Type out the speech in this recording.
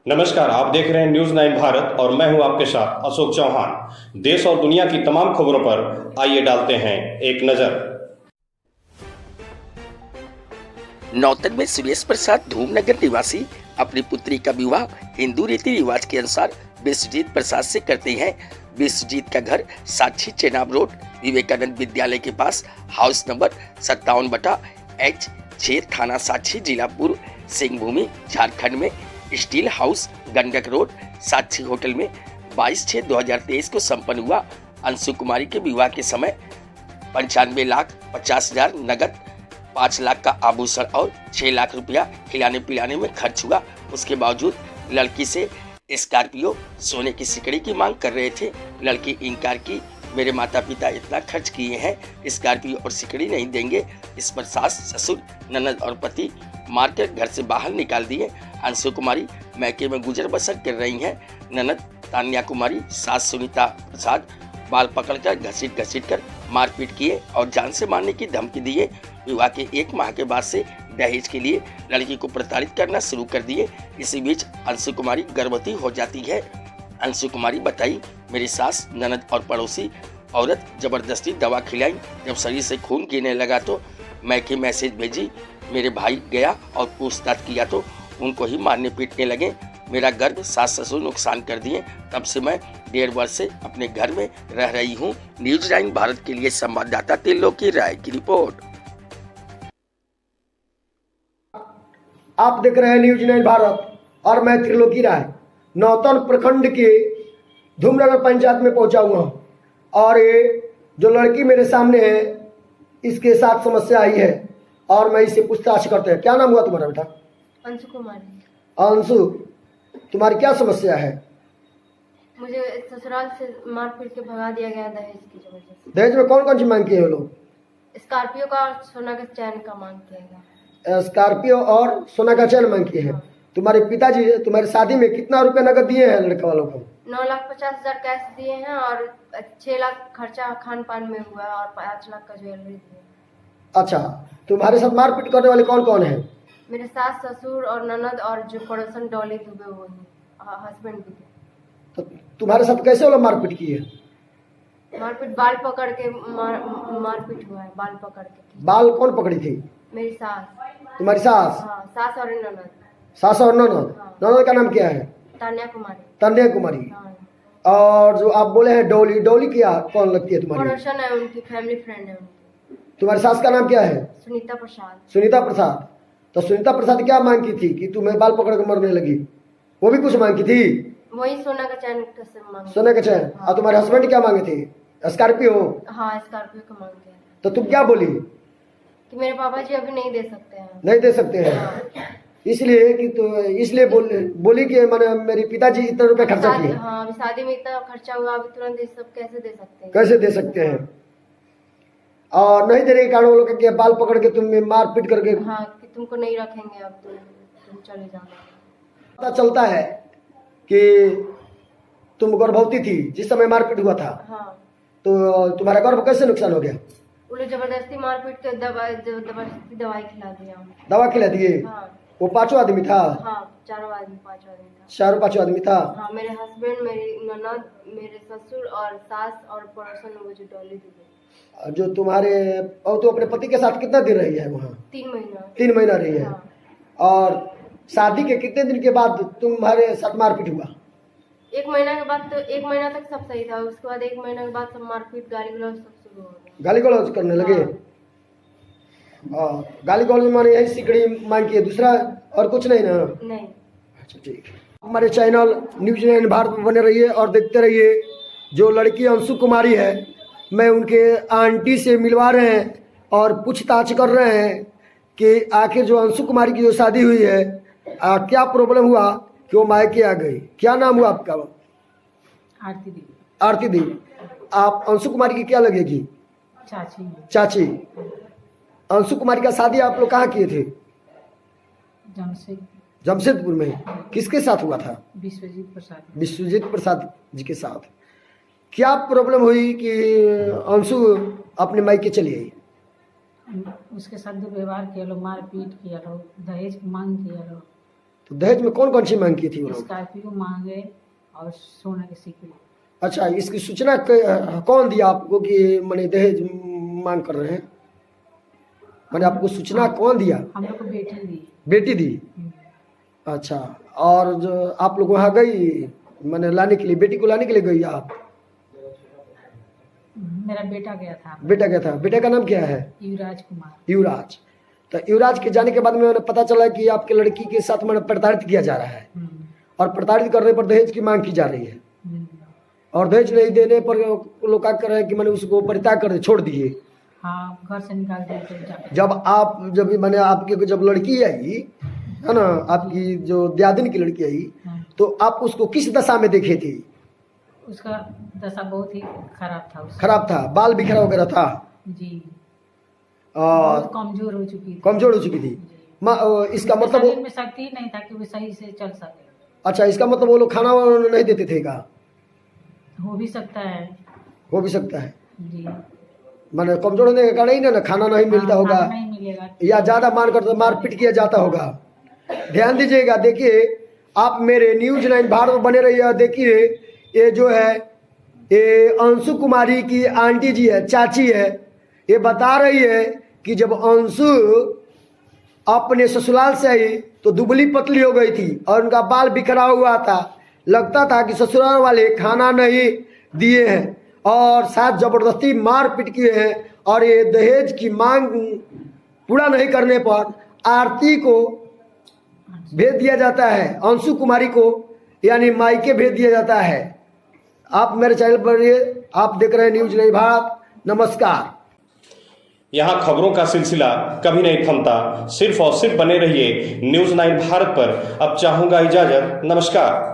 नमस्कार, आप देख रहे हैं न्यूज 9 भारत और मैं हूं आपके साथ अशोक चौहान। देश और दुनिया की तमाम खबरों पर आइए डालते हैं एक नजर। नौतन में सुरेश प्रसाद धूमनगर निवासी अपनी पुत्री का विवाह हिंदू रीति रिवाज के अनुसार विश्वजीत प्रसाद से करते हैं। विश्वजीत का घर साक्षी चेनाब रोड विवेकानंद विद्यालय के पास हाउस नंबर 57/H6 थाना साक्षी जिला पूर्व सिंहभूमि झारखंड में स्टील हाउस गंडक रोड साक्षी होटल में 22/6/2023 को संपन्न हुआ। अंशु कुमारी के विवाह के समय 95,50,000 नगद, 5 लाख का आभूषण और 6 लाख रुपया खिलाने पिलाने में खर्च हुआ। उसके बावजूद लड़की से स्कॉर्पियो सोने की सिकड़ी की मांग कर रहे थे। लड़की इनकार की, मेरे माता पिता इतना खर्च किए हैं, स्कॉर्पियो और सिकड़ी नहीं देंगे। इस पर सास, ससुर, ननद और पति मारकर घर से बाहर निकाल दिए। अंशु कुमारी मैके में गुजर बसर कर रही हैं। ननद तान्या कुमारी, सास सुनीता प्रसाद बाल पकड़कर घसीट कर मारपीट किए और जान से मारने की धमकी दिए। विवाह के 1 माह के बाद से दहेज के लिए लड़की को प्रताड़ित करना शुरू कर दिए। इसी बीच अंशु कुमारी गर्भवती हो जाती है। अंशु कुमारी बताई, मेरी सास, ननद और पड़ोसी औरत जबरदस्ती दवा खिलाई। जब शरीर से खून गिरने लगा तो मैके मैसेज भेजी। मेरे भाई गया और पूछताछ किया तो उनको ही मारने पीटने लगे। मेरा गर्भ सास ससुर नुकसान कर दिए। तब से मैं 1.5 वर्ष से अपने घर में रह रही हूँ। न्यूज 9 भारत के लिए संवाददाता त्रिलोकी राय की रिपोर्ट। आप देख रहे हैं न्यूज 9 भारत और मैं त्रिलोकी राय नौतन प्रखंड के धूमनगर पंचायत में पहुंचा हुआ हूँ। और ये जो लड़की मेरे सामने है, इसके साथ समस्या आई है और मैं इससे पूछताछ करते हैं। क्या नाम हुआ तुम्हारा बेटा? अंशु कुमारी। अंशु, तुम्हारी क्या समस्या है? मुझे ससुराल से मार पीट के भगा दिया गया दहेज की वजह से। दहेज में कौन कौन सी मांग किए हो लोग? स्कॉर्पियो का और सोना का चैन का मांग किया गया। स्कॉर्पियो और सोना का चैन मांग किए हैं। तुम्हारे पिताजी तुम्हारी शादी में कितना रुपया नगद दिए हैं लड़के वालों को? 9,50,000 कैश दिए हैं और 6 लाख खर्चा खान पान में हुआ और 5 लाख का ज्वेलरी दिए। अच्छा, तुम्हारे साथ मारपीट करने वाले कौन कौन है? मेरे सास, ससुर और ननद और जो पड़ोसन डॉली दुबे वो ही, हस्बैंड भी थे। तो तुम्हारे साथ कैसे वो लोग मारपीट किए? मारपीट बाल पकड़ के मारपीट हुआ है। बाल पकड़ के। बाल कौन पकड़ी थी? मेरी सास। तुम्हारी सास? हाँ, सास और ननद। सास और ननद? हाँ। ननद का नाम क्या है? तान्या कुमारी। तान्या कुमारी। हाँ। और जो आप बोले हैं डोली, डोली क्या कौन लगती है तुम्हारी? पड़ोसन है, उनकी फैमिली फ्रेंड है उनकी। तुम्हारी सास का नाम क्या है? सुनीता प्रसाद। सुनीता प्रसाद। तो सुनीता प्रसाद क्या मांग की थी कि तुम्हें बाल पकड़ के मरने लगी? वो भी कुछ मांग की थी? वही सोना का चैन से मांग। सोने का चैन। हाँ। और तुम्हारे हस्बैंड क्या मांगे थे? स्कॉर्पियो? हाँ, स्कॉर्पियो का मांग किया। तो तुम क्या बोली? कि मेरे पापा जी अभी नहीं दे सकते हैं। नहीं दे सकते हैं? हाँ। इसलिए कि तो इसलिए बोली कि मैंने मेरे पिताजी इतना रुपया खर्चा किए। हाँ, अभी शादी में इतना खर्चा हुआ, अभी तुरंत ये सब कैसे दे सकते हैं? कैसे दे सकते हैं? और नहीं देने के कारण वो लोग के बाल पकड़ के तुम्हें मार पीट करके। हाँ, कि तुमको नहीं रखेंगे, अब तुम चले जाना। पता चलता है कि तुम गर्भवती थी जिस समय मारपीट हुआ था। हाँ। तो तुम्हारा गर्भ कैसे नुकसान हो गया? वो लोग जबरदस्ती मारपीट के जबरदस्ती दवाई खिला दिया। दवा खिला दिए? हाँ। वो 5वां आदमी था? हाँ, 4 आदमी 5 आदमी था। 4-5 आदमी था? हाँ, मेरे हस्बैंड, मेरी ननद, मेरे ससुर और सास और पड़ोसन वो जो डॉली दुबे। जो तुम्हारे और तो अपने पति के साथ कितना दिन रही है वहाँ? 3 महीना। 3 महीना रही है। हाँ। और शादी के कितने दिन के बाद तुम्हारे साथ मारपीट हुआ? 1 महीना के बाद तो 1 महीना तक सब सही था। उसके बाद 1 महीना के बाद सब मारपीट, गाली गलौज सब शुरू हो गया। गाली गलौज करने लगे? हाँ। गाली गलौज माने यही सिकड़ी मांग की है, दूसरा और कुछ नहीं ना? नहीं। अच्छा, ठीक है। हमारे चैनल न्यूज 9 भारत में बने रहिए और देखते रहिए। जो लड़की अंशु कुमारी है, मैं उनके आंटी से मिलवा रहे हैं और पूछताछ कर रहे हैं कि आखिर जो अंशु कुमारी की जो शादी हुई है, क्या प्रॉब्लम हुआ कि वो मायके आ गई। क्या नाम हुआ आपका? आरती देवी। आरती देवी। आप अंशु कुमारी की क्या लगेगी? चाची। चाची। अंशु कुमारी का शादी आप लोग कहाँ किए थे? जमशेदपुर में। किसके साथ हुआ था? विश्वजीत प्रसाद। विश्वजीत प्रसाद जी के साथ। क्या प्रॉब्लम हुई कि अंशु अपने मायके चली आई? उसके साथ दुर्व्यवहार किया लो, मारपीट किया लो, दहेज की मांग किया लो। तो दहेज में कौन कौन सी मांग की थी वो लोग? स्कॉर्पियो मांगे और सोने की सिकड़ी। अच्छा, इसकी सूचना कौन दिया आपको कि मैंने दहेज मांग कर रहे हैं? मैंने आपको सूचना कौन दिया? हम लोग को बेटी दी। बेटी दी। अच्छा, और जो आप लोग वहाँ गई मैंने लाने के लिए, बेटी को लाने के लिए गई आप? मेरा बेटा गया था। बेटा क्या था? बेटा का नाम क्या है? युवराज कुमार। युवराज। तो युवराज के जाने के बाद में मैंने पता चला कि आपके लड़की के साथ मैंने प्रताड़ित किया जा रहा है और प्रताड़ित करने पर दहेज की मांग की जा रही है और दहेज नहीं देने पर लोग क्या कर रहे हैं कि मैंने उसको परित्याग कर छोड़ दिए। हाँ, घर से निकाल दिया। जब मैंने आपकी जब लड़की आई है ना, आपकी जो दियादिन की लड़की आई, तो आप उसको किस दशा में देखे थे? उसका दशा बहुत ही खराब था। खराब था, बाल बिखरा वगैरह था जी, और बहुत कमजोर हो चुकी थी। कमजोर हो चुकी थी। इसका मतलब शरीर में शक्ति नहीं था कि वो सही से चल सके। अच्छा, इसका मतलब वो लोग खाना नहीं देते थे का? हो भी सकता है। हो भी सकता है जी, माने कमजोर होने के कारण ही ना खाना नहीं मिलता होगा, खाना नहीं मिलेगा या ज्यादा मारपीट किया जाता होगा। ध्यान दीजिएगा, देखिए आप मेरे न्यूज 9 भारत में बने रहिए। देखिए ये जो है ये अंशु कुमारी की आंटी जी है, चाची है, ये बता रही है कि जब अंशु अपने ससुराल से आई तो दुबली पतली हो गई थी और उनका बाल बिखरा हुआ था। लगता था कि ससुराल वाले खाना नहीं दिए हैं और साथ जबरदस्ती मारपीट किए हैं और ये दहेज की मांग पूरा नहीं करने पर आरती को भेज दिया जाता है, अंशु कुमारी को यानी मायके भेज दिया जाता है। आप मेरे चैनल पर रहिए, आप देख रहे हैं न्यूज 9 भारत। नमस्कार। यहाँ खबरों का सिलसिला कभी नहीं थमता, सिर्फ और सिर्फ बने रहिए न्यूज 9 भारत पर। अब चाहूंगा इजाजत, नमस्कार।